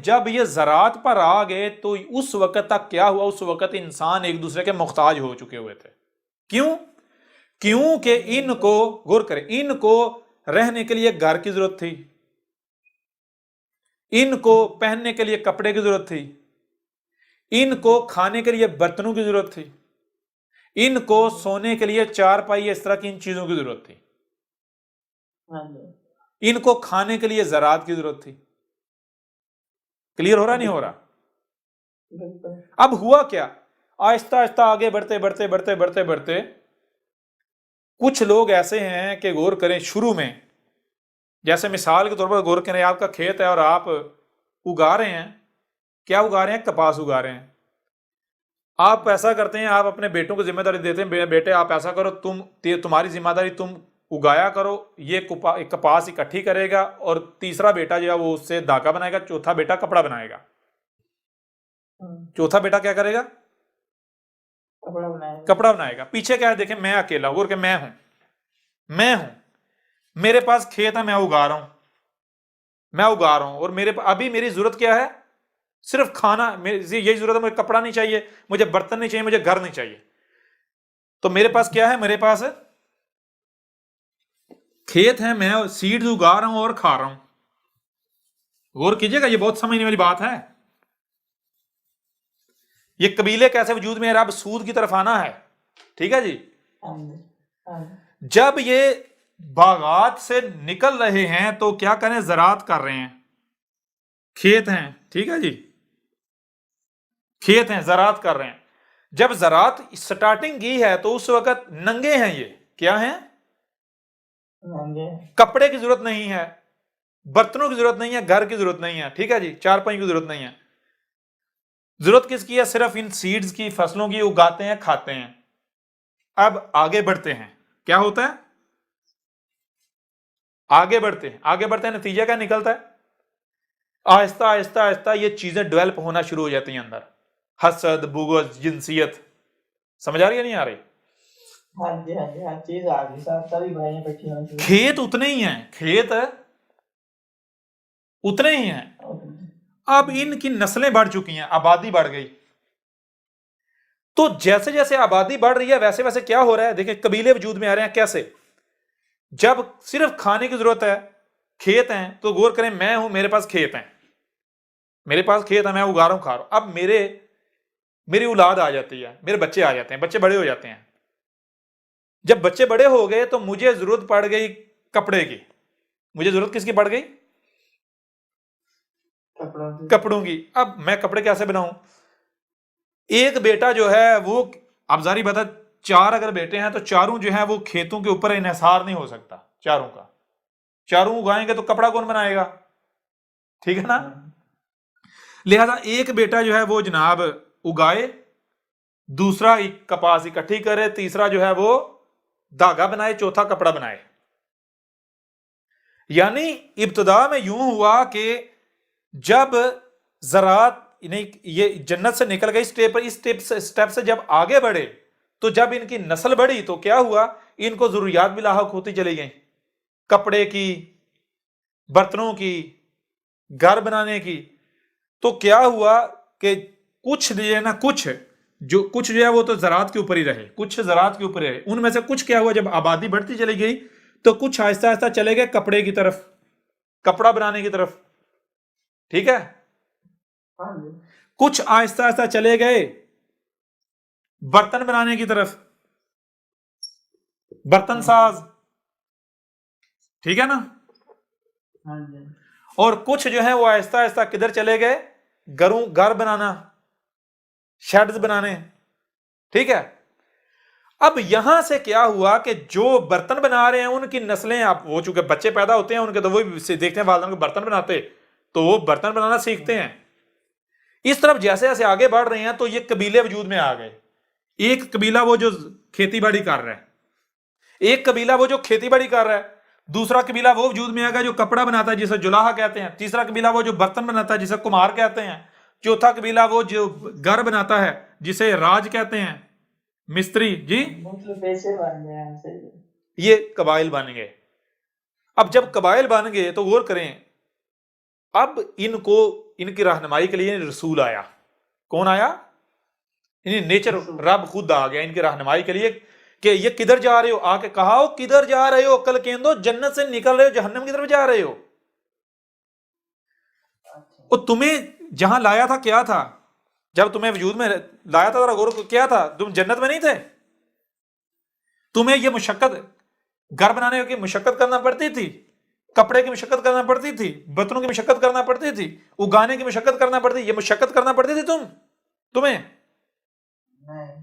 जब ये ज़रात पर आ गए तो उस वक्त तक क्या हुआ, उस वक्त इंसान एक दूसरे के मुख्ताज हो चुके हुए थे। क्यों? क्योंकि इनको, गौर करें, इनको रहने के लिए घर की जरूरत थी, इनको पहनने के लिए कपड़े की जरूरत थी, इनको खाने के लिए बर्तनों की जरूरत थी, इनको सोने के लिए चारपाई, इस तरह की इन चीजों की जरूरत थी, इनको खाने के लिए ज़रात की जरूरत थी। क्लियर हो रहा नहीं हो रहा? अब हुआ क्या, आहिस्ता आहिस्ता आगे बढ़ते बढ़ते बढ़ते बढ़ते बढ़ते कुछ लोग ऐसे हैं कि गौर करें, शुरू में जैसे मिसाल के तौर पर गौर करें, आपका खेत है और आप उगा रहे हैं, क्या उगा रहे हैं? कपास उगा रहे हैं। आप ऐसा करते हैं, आप अपने बेटों को जिम्मेदारी देते हैं, बेटे आप ऐसा करो, तुम्हारी जिम्मेदारी, तुम उगाया करो, ये कपास इकट्ठी करेगा, और तीसरा बेटा जो है वो उससे धागा बनाएगा, चौथा बेटा कपड़ा बनाएगा। चौथा बेटा क्या करेगा? कपड़ा बनाएगा। पीछे क्या है देखें, मैं अकेला हूं, मैं हूं, मेरे पास खेत है, मैं उगा रहा हूं, और अभी मेरी जरूरत क्या है? सिर्फ खाना, यही जरूरत है, मुझे कपड़ा नहीं चाहिए, मुझे बर्तन नहीं चाहिए, मुझे घर नहीं चाहिए। तो मेरे पास क्या है? मेरे पास खेत है, मैं सीड्स उगा रहा हूं और खा रहा हूं। गौर कीजिएगा, ये बहुत समझने वाली बात है। ये कबीले कैसे वजूद में? अब सूद की तरफ आना है, ठीक है जी। जब ये बागात से निकल रहे हैं तो क्या करें? ज़रात कर रहे हैं, खेत हैं, ठीक है जी, खेत हैं, ज़रात कर रहे हैं। जब ज़रात स्टार्टिंग की है तो उस वक्त नंगे हैं, ये क्या हैं? कपड़े की जरूरत नहीं है, बर्तनों की जरूरत नहीं है, घर की जरूरत नहीं है, ठीक है जी, चारपाई की जरूरत नहीं है। जरूरत किसकी है? सिर्फ इन सीड्स की, फसलों की, उगाते हैं, खाते हैं। अब आगे बढ़ते हैं, क्या होता है? आगे बढ़ते हैं, नतीजा क्या निकलता है? आहिस्ता आहिस्ता आहिस्ता ये चीजें डेवलप होना शुरू हो जाती हैं अंदर, हसद, बुग़्ज़, जिनसियत। समझ आ रही है नहीं आ रही? हाँ जी, हर चीज आ गई साहब, सभी भाइयां इकट्ठी हो गई। खेत उतने ही हैं, खेत उतने ही हैं। अब इनकी नस्लें बढ़ चुकी हैं, आबादी बढ़ गई। तो जैसे जैसे आबादी बढ़ रही है वैसे वैसे क्या हो रहा है? देखिए कबीले वजूद में आ रहे हैं। कैसे? जब सिर्फ खाने की जरूरत है, खेत हैं, तो गौर करें, मैं हूं, मेरे पास खेत हैं, मेरे पास खेत है, मैं उगा रहा हूं, खा रहा हूं। अब मेरी औलाद आ जाती है, मेरे बच्चे आ जाते हैं, बच्चे बड़े हो जाते हैं। जब बच्चे बड़े हो गए तो मुझे जरूरत पड़ गई कपड़े की। मुझे जरूरत किसकी पड़ गई? कपड़ों की। अब मैं कपड़े कैसे बनाऊं? एक बेटा जो है वो, अब जारी बता, चार अगर बेटे हैं तो चारों जो है वो खेतों के ऊपर इन्हिसार नहीं हो सकता चारों का। चारों उगाएंगे तो कपड़ा कौन बनाएगा? ठीक है ना? लिहाजा एक बेटा जो है वो जनाब उगाए, दूसरा कपास इकट्ठी करे, तीसरा जो है वो धागा बनाए, चौथा कपड़ा बनाए। यानी इब्तदा में यूं हुआ कि जब ज़रात नहीं, ये जन्नत से निकल गई स्टेप से जब आगे बढ़े, तो जब इनकी नस्ल बढ़ी तो क्या हुआ? इनको जरूरियात भी लाहक होती चली गई, कपड़े की, बर्तनों की, घर बनाने की। तो क्या हुआ कि कुछ जो है ना, कुछ जो है वो तो ज़रात के ऊपर ही रहे, कुछ ज़रात के ऊपर रहे। उनमें से कुछ क्या हुआ, जब आबादी बढ़ती चली गई तो कुछ आहिस्ता आहिस्ता चले गए कपड़े की तरफ, कपड़ा बनाने की तरफ, ठीक है। कुछ आहिस्ता आहिस्ता चले गए बर्तन बनाने की तरफ, बर्तन साज, ठीक है ना। और कुछ जो है वो आहिस्ता आहिस्ता किधर चले गए? घर बनाना, शेड्स बनाने, ठीक है। अब यहां से क्या हुआ कि जो बर्तन बना रहे हैं उनकी नस्लें, आप वो चूंकि बच्चे पैदा होते हैं उनके, तो वो देखते हैं वालिदैन को बर्तन बनाते, तो वो बर्तन बनाना सीखते हैं। इस तरफ जैसे जैसे आगे बढ़ रहे हैं तो ये कबीले वजूद में आ गए। एक कबीला वो जो खेती बाड़ी कर रहा है, एक कबीला वो जो खेती बाड़ी कर रहा है, दूसरा कबीला वो वजूद में आ गया जो कपड़ा बनाता है जिसे जुलाहा कहते हैं, तीसरा कबीला वो जो बर्तन बनाता है जिसे कुम्हार कहते हैं, चौथा कबीला वो जो घर बनाता है जिसे राज कहते हैं, मिस्त्री जी। पैसे बन गए, ये कबाइल बन गए। अब जब कबाइल बन गए तो गौर करें, अब इनको इनकी रहनुमाई के लिए रसूल आया। कौन आया? इन्हें नेचर, रब खुद आ गया इनकी रहनुमाई के लिए कि ये किधर जा रहे हो, आके कहा हो किधर जा रहे हो, अक्ल केंदो, जन्नत से निकल रहे हो जहन्नम की तरफ जा रहे हो। और तुम्हें जहां लाया था क्या था? जब तुम्हें वजूद में लाया था, गौर क्या था? तुम जन्नत में नहीं थे। तुम्हें यह मुशक्कत, घर बनाने की मुशक्कत करना पड़ती थी, कपड़े की मुशक्कत करना पड़ती थी, बर्तनों की मुशक्कत करना पड़ती थी, उगाने की मुशक्कत करना पड़ती थी, ये मुशक्कत करना पड़ती थी तुम्हें नहीं।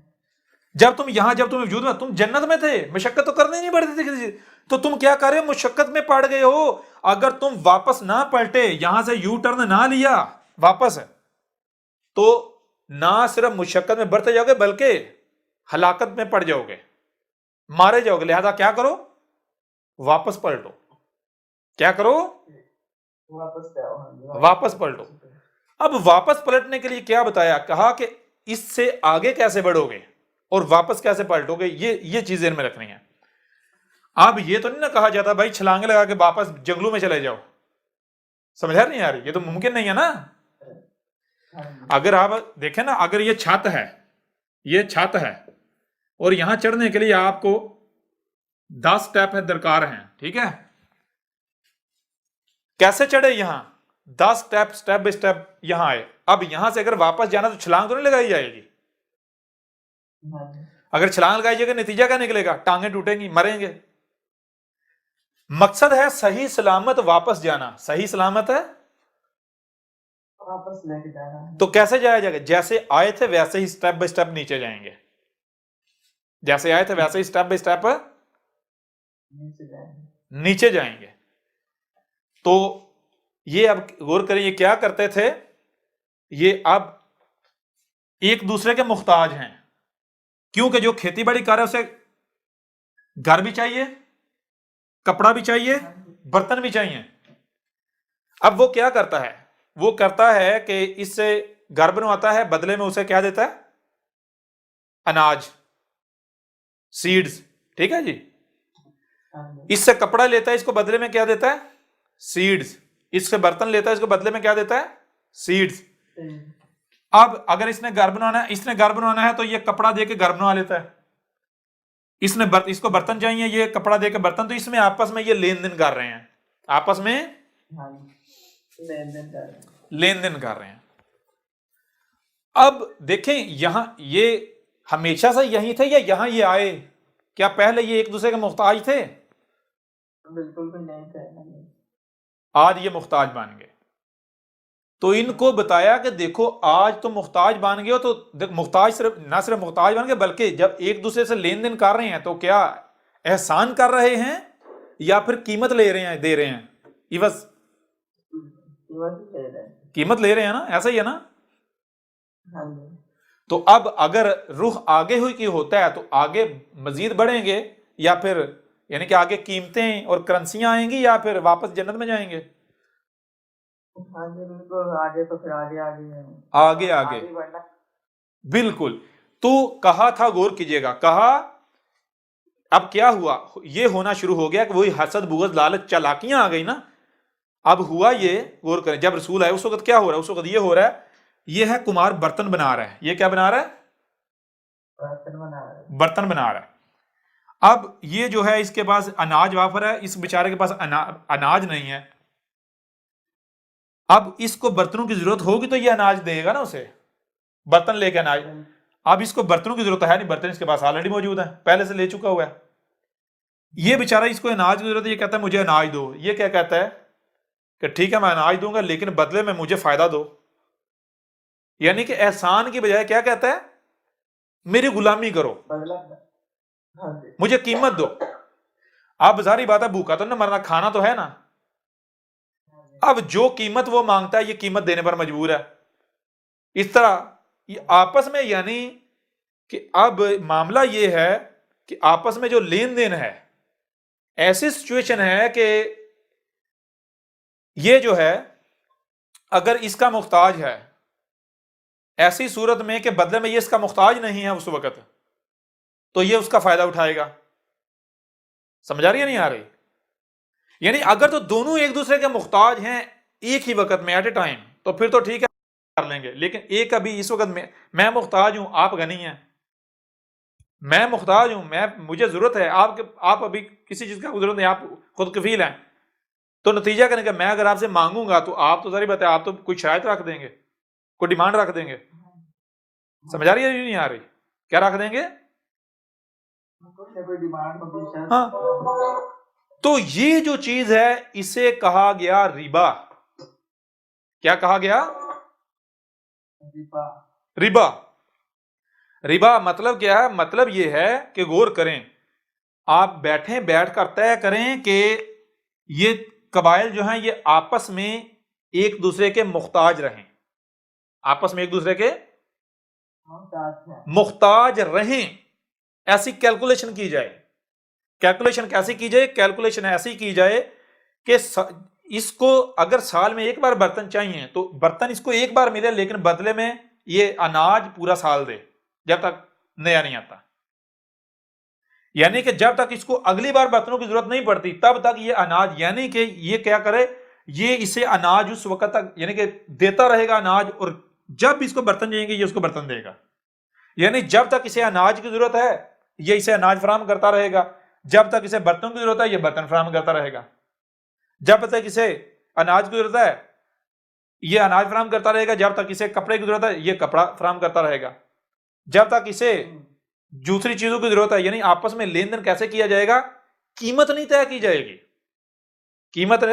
जब तुम्हें वजूद में, तुम जन्नत में थे, मुशक्कत तो करनी नहीं पड़ती थी किसी। तो तुम क्या कर रहे हो? मुशक्कत में पड़ गए हो। अगर तुम वापस ना पलटे, यहां से यू टर्न ना लिया वापस, तो ना सिर्फ मुशक्कत में बढ़ते जाओगे बल्कि हलाकत में पड़ जाओगे, मारे जाओगे। लिहाजा क्या करो? वापस पलटो। क्या करो? वापस पलटो। अब वापस पलटने के लिए क्या बताया? कहा कि इससे आगे कैसे बढ़ोगे और वापस कैसे पलटोगे, ये चीजें में रखनी है। अब ये तो नहीं ना कहा जाता भाई छलांगे लगा के वापस जंगलों में चले जाओ। समझ नहीं आ रही? ये तो मुमकिन नहीं है ना। अगर आप देखें ना, अगर ये छत है और यहां चढ़ने के लिए आपको 10 स्टेप दरकार हैं, ठीक है? कैसे चढ़े? यहां 10 स्टेप बाय स्टेप यहां आए। अब यहां से अगर वापस जाना तो छलांग तो नहीं लगाई जाएगी। अगर छलांग लगाई जाएगी नतीजा क्या निकलेगा? टांगे टूटेंगी, मरेंगे। मकसद है सही सलामत वापस जाना। सही सलामत है वापस लेके जाना। तो कैसे जाया जाएगा? जैसे आए थे वैसे ही स्टेप बाय स्टेप नीचे जाएंगे। जैसे आए थे वैसे ही स्टेप बाय स्टेप नीचे जाएंगे। तो ये अब गौर करें, ये क्या करते थे? ये अब एक दूसरे के मुख्ताज हैं, क्योंकि जो खेती बाड़ी कर रहा है उसे घर भी चाहिए, कपड़ा भी चाहिए, बर्तन भी चाहिए। अब वो क्या करता है? वो करता है कि इससे घर बनवाता है, बदले में उसे क्या देता है? अनाज, सीड्स, ठीक है जी। इससे कपड़ा लेता है, इसको बदले में क्या देता है? सीड्स। इससे बर्तन लेता है, इसको बदले में क्या देता है? सीड्स। अब अगर इसने घर बनवाना है तो ये कपड़ा देके घर बनवा लेता है। इसको बर्तन चाहिए, ये कपड़ा देके बर्तन। तो इसमें आपस में ये लेन देन कर रहे हैं, आपस में लेन देन कर रहे हैं। अब देखें यहां ये हमेशा से यही थे या यहां ये आए? क्या पहले ये एक दूसरे के मुख्ताज थे? बिल्कुल भी नहीं थे। आज ये मुख्ताज बन गए। तो इनको बताया कि देखो आज तो मुख्ताज बन गए हो, तो मुख्ताज ना सिर्फ मुख्ताज बन गए बल्कि जब एक दूसरे से लेन देन कर रहे हैं तो क्या एहसान कर रहे हैं या फिर कीमत ले रहे हैं, दे रहे हैं? इवज कीमत ले रहे हैं ना, ऐसा ही है ना। तो अब अगर रुख आगे हुई की होता है तो आगे मजीद बढ़ेंगे या फिर यानी कि आगे कीमतें और करेंसियां आएंगी या फिर वापस जन्नत में जाएंगे? आगे तो फिर आगे बिल्कुल। तो कहा था, गौर कीजिएगा, कहा अब क्या हुआ? ये होना शुरू हो गया कि वही हसद बुगज लालच चालाकियां आ गई ना। अब हुआ ये, गौर करें, जब रसूल आए उस वक्त क्या हो रहा है? उस वक्त ये हो रहा है, ये है कुमार बर्तन बना रहा है। ये क्या बना रहा है? बर्तन बना रहा है। अब ये जो है इसके पास अनाज वाफर है, इस बेचारे के पास अनाज नहीं है। अब इसको बर्तनों की जरूरत होगी तो ये अनाज देगा ना उसे, बर्तन लेके अनाज। अब इसको बर्तनों की जरूरत है नहीं, बर्तन इसके पास ऑलरेडी मौजूद है, पहले से ले चुका हुआ है। ये बेचारा इसको अनाज की जरूरत है, ये कहता है मुझे अनाज दो। ये क्या कहता है कि ठीक है मैं अनाज दूंगा लेकिन बदले में मुझे फायदा दो। यानी कि एहसान की बजाय क्या कहता है? मेरी गुलामी करो, मुझे कीमत दो। अब जारी बात है भूखा तो ना मरना, खाना तो है ना। अब जो कीमत वो मांगता है ये कीमत देने पर मजबूर है। इस तरह ये आपस में, यानी कि अब मामला ये है कि आपस में जो लेन देन है, ऐसी सिचुएशन है कि ये जो है अगर इसका मुख्ताज है, ऐसी सूरत में कि बदले में ये इसका मुख्ताज नहीं है उस वक्त, तो ये उसका फायदा उठाएगा। समझ आ रही है नहीं आ रही? यानी अगर तो दोनों एक दूसरे के मुख्ताज हैं एक ही वक्त में, एट ए टाइम, तो फिर तो ठीक है, कर लेंगे। लेकिन एक अभी इस वक्त मैं मुख्ताज हूं, आप गनी हैं, मैं मुख्ताज हूं, मुझे जरूरत है, आप अभी किसी चीज का जरूरत नहीं, आप खुद कफील हैं, तो नतीजा करने का मैं अगर आपसे मांगूंगा तो आप तो सारी बात है, आप तो कोई शराइत रख देंगे, कोई डिमांड रख देंगे। समझ आ रही है नहीं आ रही? क्या रख देंगे? कोई डिमांड होगी शायद। हाँ, तो ये जो चीज है इसे कहा गया रिबा। क्या कहा गया? रिबा। रिबा मतलब क्या है? मतलब ये है कि गौर करें, आप बैठ कर तय करें कि ये कबाइल जो हैं ये आपस में एक दूसरे के मुख्ताज रहें, आपस में एक दूसरे के मुख्ताज रहें, ऐसी कैलकुलेशन की जाए। कैलकुलेशन कैसी की जाए? कैलकुलेशन ऐसी की जाए कि इसको अगर साल में एक बार बर्तन चाहिए तो बर्तन इसको एक बार मिले, लेकिन बदले में ये अनाज पूरा साल दे जब तक नया नहीं आता। यानी कि जब तक इसको अगली बार बर्तनों की जरूरत नहीं पड़ती तब तक ये अनाज, यानी कि ये क्या करे, ये इसे अनाज उस वक्त तक यानी कि देता रहेगा अनाज, और जब इसको बर्तन चाहिए ये उसको बर्तन देगा। यानी जब तक इसे अनाज की जरूरत है ये इसे अनाज फराहम करता रहेगा, जब तक इसे बर्तनों की जरूरत है ये बर्तन फराहम करता रहेगा, जब तक इसे अनाज की जरूरत है ये अनाज फराहम करता रहेगा, जब तक इसे कपड़े की जरूरत है ये कपड़ा फराहम करता रहेगा, जब तक इसे दूसरी चीजों की जरूरत है। यानी आपस में लेन देन कैसे किया जाएगा? कीमत नहीं तय की जाएगी, कीमत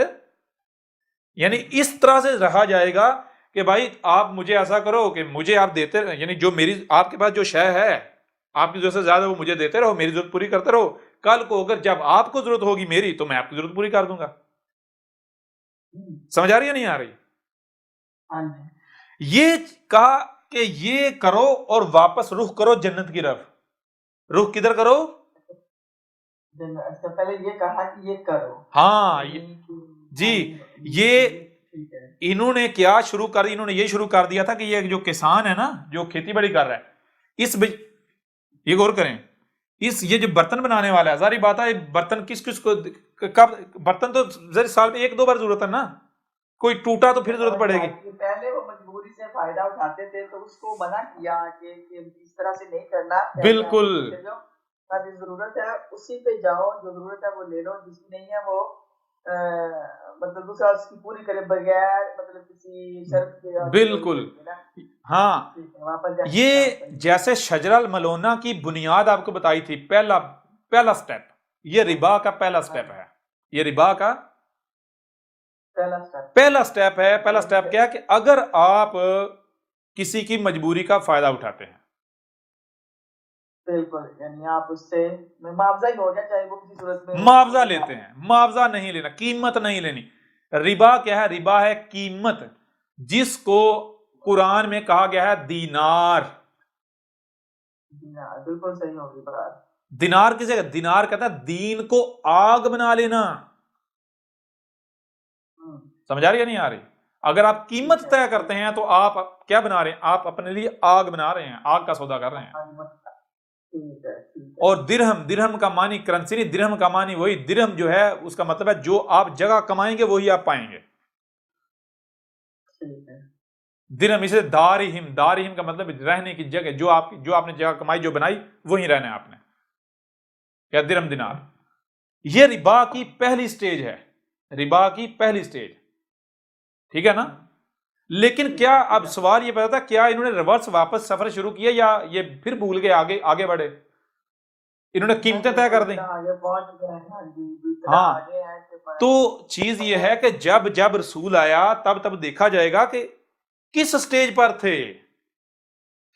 यानी इस तरह से रहा जाएगा कि भाई आप मुझे ऐसा करो कि मुझे आप देते, यानी जो मेरी आपके पास जो शय है आपकी जरूरत से ज्यादा वो मुझे देते रहो, मेरी जरूरत पूरी करते रहो, कल को अगर जब आपको जरूरत होगी मेरी तो मैं आपकी जरूरत पूरी कर दूंगा। समझ आ रही है नहीं आ रही? ये कहा कि ये करो और वापस रुख करो जन्नत की तरफ। रुख किधर करो? अच्छा, पहले ये कहा कि ये करो। हाँ जी, ये इन्होंने क्या शुरू कर, इन्होंने ये शुरू कर दिया था कि ये जो किसान है ना जो खेती बाड़ी कर रहा है, ये गौर करें, ये जो बर्तन बनाने वाला है, सारी बात है बर्तन किस किस को कब, बर्तन तो जरा साल में एक दो बार जरूरत है ना, कोई टूटा तो फिर जरूरत पड़ेगी। पहले वो मजबूरी से फायदा उठाते थे तो उसको मना किया कि इस तरह से नहीं करना। बिल्कुल, जरूरत है उसी पे जाओ, जो जरूरत है वो ले लो, जिसकी नहीं है वो मतलब दूसरा उसकी पूरी करे बगैर मतलब किसी शर्त के। बिल्कुल हाँ, ये जैसे शजरल मलोना की बुनियाद आपको बताई थी, पहला स्टेप ये रिबा का पहला स्टेप है, ये रिबा का पहला स्टेप है। पहला स्टेप क्या है कि अगर आप किसी की मजबूरी का फायदा उठाते हैं, बिल्कुल, यानी आप उससे मुआवजा ही हो गया, चाहे वो किसी सूरत में मुआवजा लेते हैं, मुआवजा नहीं लेना, कीमत नहीं लेनी। रिबा क्या है? रिबा है कीमत, जिसको कुरान में कहा गया है दीनार। बिल्कुल सही होगी बात। दिनार किसे कहते? दिनार कहता है दीन को आग बना लेना। समझ आ रही है नहीं आ रही? अगर आप कीमत तय करते हैं तो आप क्या बना रहे हैं? आप अपने लिए आग बना रहे हैं, आग का सौदा कर रहे हैं। और दिरहम का मानी करेंसी नहीं, दिरहम का मानी वही, दिरहम जो है उसका मतलब है जो आप जगह कमाएंगे वही आप पाएंगे। दिरहम, इसे दारिहिम का मतलब रहने की जगह, जो आपने जगह कमाई जो बनाई वही रहना है आपने, या दिरहम दिनार। यह रिबा की पहली स्टेज है, रिबा की पहली स्टेज, ठीक है ना? लेकिन क्या अब सवाल ये पैदा था, क्या इन्होंने रिवर्स वापस सफर शुरू किया या ये फिर भूल गए, आगे बढ़े? इन्होंने कीमतें तय कर दी। हाँ, तो चीज ये है कि जब रसूल आया तब देखा जाएगा कि किस स्टेज पर थे,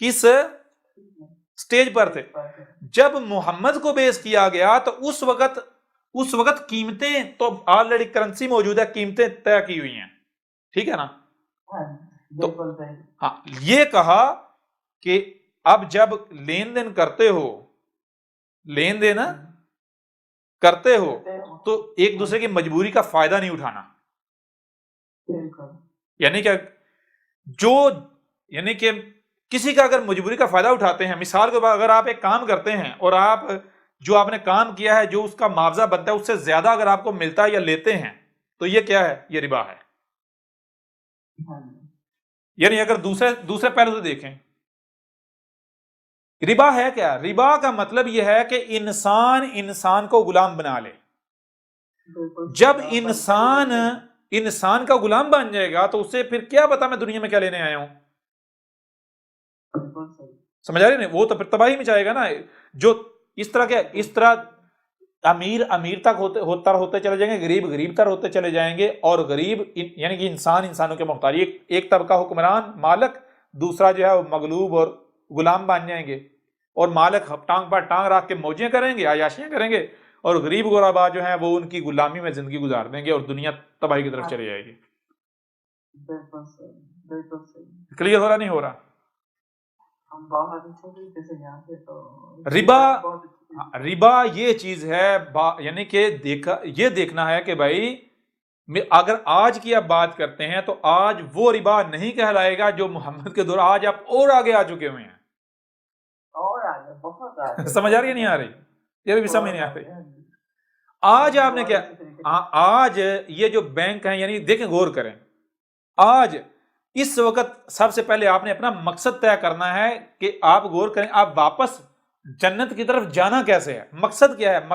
किस स्टेज पर थे। जब मोहम्मद को बेस किया गया तो उस वक्त कीमतें तो ऑलरेडी करेंसी मौजूद है, कीमतें तय की हुई हैं, ठीक है ना? तो हाँ, ये कहा कि अब जब लेन देन करते हो तो एक दूसरे की मजबूरी का फायदा नहीं उठाना। यानी क्या? यानी कि किसी का अगर मजबूरी का फायदा उठाते हैं, मिसाल के बाद अगर आप एक काम करते हैं और आप जो आपने काम किया है जो उसका मुआवजा बनता है उससे ज्यादा अगर आपको मिलता है या लेते हैं तो ये क्या है? ये रिबा है। यानी अगर दूसरे दूसरे पहलू से देखें, रिबा है क्या? रिबा का मतलब यह है कि इंसान इंसान को गुलाम बना ले। बिल्कुल जब सही, इंसान इंसान का गुलाम बन जाएगा तो उससे फिर क्या पता मैं दुनिया में क्या लेने आया हूं। बिल्कुल सही। समझ आ रही नहीं? वो तो फिर तबाही में जाएगा ना। जो इस तरह के, इस तरह अमीर अमीर तक होते चले जाएंगे, गरीब गरीब तक होते चले जाएंगे, और गरीब यानी कि इंसान इंसानों के मोहताज, एक तबका हुक्मरान मालक, दूसरा जो है वो मगलूब और गुलाम बन जाएंगे, और मालक टांग पर टांग रख के मौजें करेंगे, आयाशियां करेंगे, और गरीब गोराबा जो है वो उनकी गुलामी में जिंदगी गुजार देंगे और दुनिया तबाही की तरफ हाँ, चली जाएगी। बिल्कुल सही, बिल्कुल सही। क्लियर हो रहा नहीं हो रहा? हम बहुत अच्छे तरीके से जानते, तो रिबा, बहुत अच्छी तरीके से। रिबा ये चीज है, यानी कि ये देखना है कि भाई अगर आज की आप बात करते हैं तो आज वो रिबा नहीं कहलाएगा जो मोहम्मद के दौर, आज आप और आगे आ चुके हुए हैं। और आगे, बहुत आगे, समझ आ रही है नहीं आ रही? ये भी समझ नहीं आ रही। आज आपने क्या, आज ये जो बैंक है, यानी देखें, गौर करें, आज इस वक्त सबसे पहले आपने अपना मकसद तय करना है कि आप गौर करें, आप वापस जन्नत की तरफ जाना कैसे है? मकसद क्या है?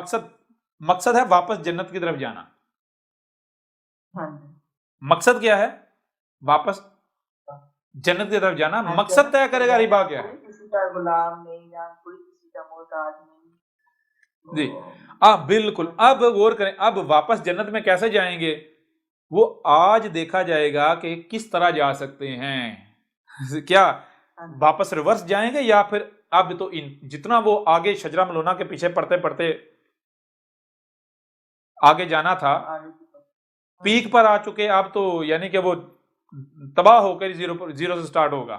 मकसद है वापस जन्नत की तरफ जाना। हाँ जी। मकसद क्या है? वापस जन्नत की तरफ जाना। हाँ, मकसद तय करेगा रिबा क्या है। कोई किसी का गुलाम नहीं, या कोई किसी का मोहताज नहीं। जी, तो बिल्कुल। अब गौर करें, अब वापस जन्नत में कैसे जाएंगे, वो आज देखा जाएगा कि किस तरह जा सकते हैं। क्या हाँ जी, वापस रिवर्स जाएंगे, या फिर अब तो जितना वो आगे शजरा मलोना के पीछे पढ़ते पढ़ते आगे जाना था, आगे की तरफ। हाँ पीक जी, पर आ चुके, अब तो यानी कि वो तबाह होकर जीरो से स्टार्ट होगा।